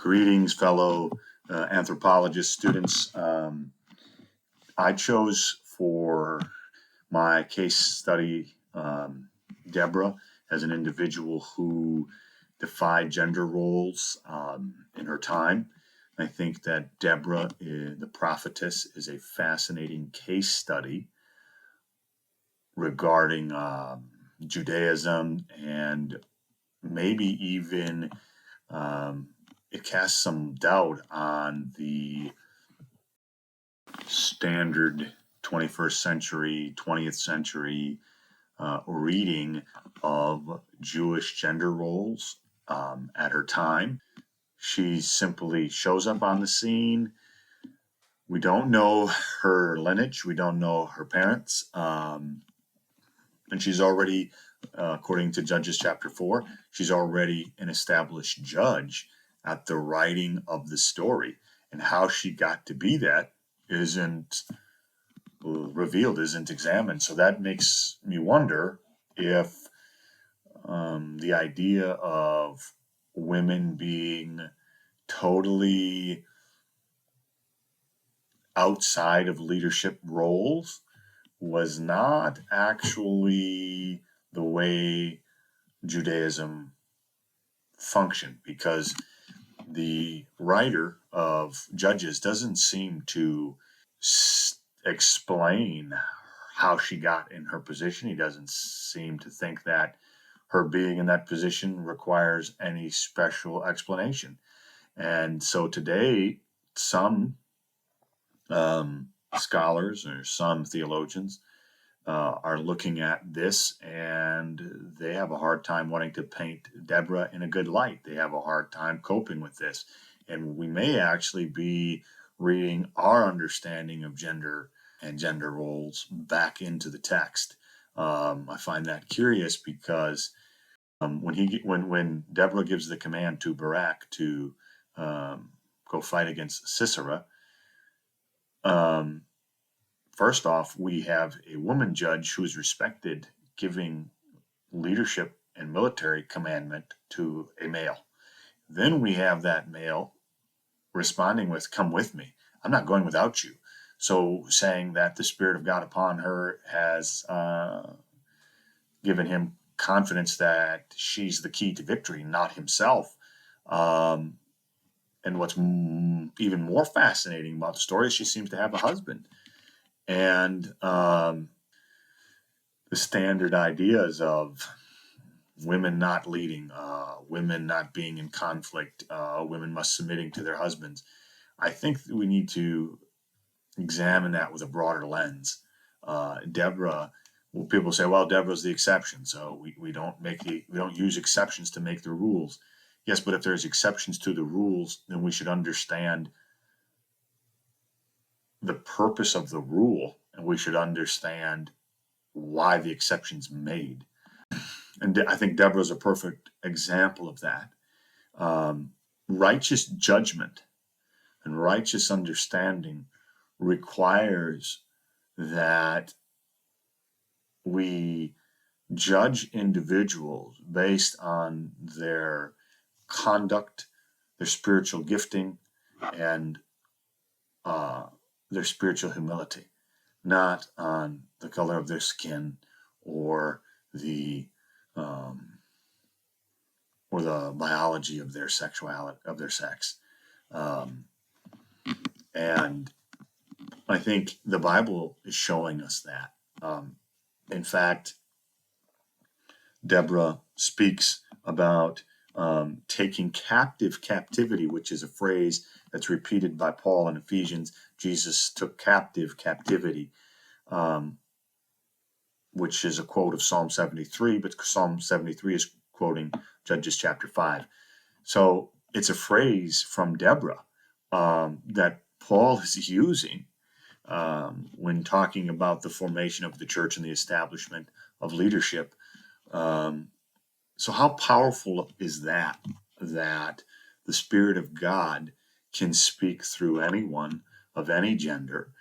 Greetings, fellow anthropologist students. I chose for my case study Deborah as an individual who defied gender roles in her time. I think that Deborah, the prophetess, is a fascinating case study regarding Judaism, and maybe even it casts some doubt on the standard 21st century, 20th century reading of Jewish gender roles at her time. She simply shows up on the scene. We don't know her lineage. We don't know her parents. And she's already, according to Judges chapter 4, she's already an established judge at the writing of the story. And how she got to be that isn't revealed, isn't examined. So that makes me wonder if the idea of women being totally outside of leadership roles was not actually the way Judaism functioned, because the writer of Judges doesn't seem to explain how she got in her position. He doesn't seem to think that her being in that position requires any special explanation. And so today, some scholars or some theologians are looking at this, and they have a hard time wanting to paint Deborah in a good light. They have a hard time coping with this. And we may actually be reading our understanding of gender and gender roles back into the text. I find that curious because when Deborah gives the command to Barak to go fight against Sisera, first off, we have a woman judge who is respected giving leadership and military commandment to a male. Then we have that male responding with, "Come with me. I'm not going without you." So saying that the Spirit of God upon her has given him confidence that she's the key to victory, not himself. And what's even more fascinating about the story is she seems to have a husband. And the standard ideas of women not leading, women not being in conflict, women must submitting to their husbands. I think that we need to examine that with a broader lens. Deborah, well, people say, well, Deborah's the exception, so we don't use exceptions to make the rules. Yes, but if there's exceptions to the rules, then we should understand the purpose of the rule, and we should understand why the exception's made. And I think Deborah's a perfect example of that. Righteous judgment and righteous understanding requires that we judge individuals based on their conduct, their spiritual gifting, and their spiritual humility, not on the color of their skin or the biology of their sexuality, of their sex. And I think the Bible is showing us that. In fact, Deborah speaks about taking captivity, which is a phrase that's repeated by Paul in Ephesians. Jesus took captivity, which is a quote of Psalm 73, but Psalm 73 is quoting Judges chapter 5. So it's a phrase from Deborah that Paul is using when talking about the formation of the church and the establishment of leadership. So how powerful is that the Spirit of God can speak through anyone of any gender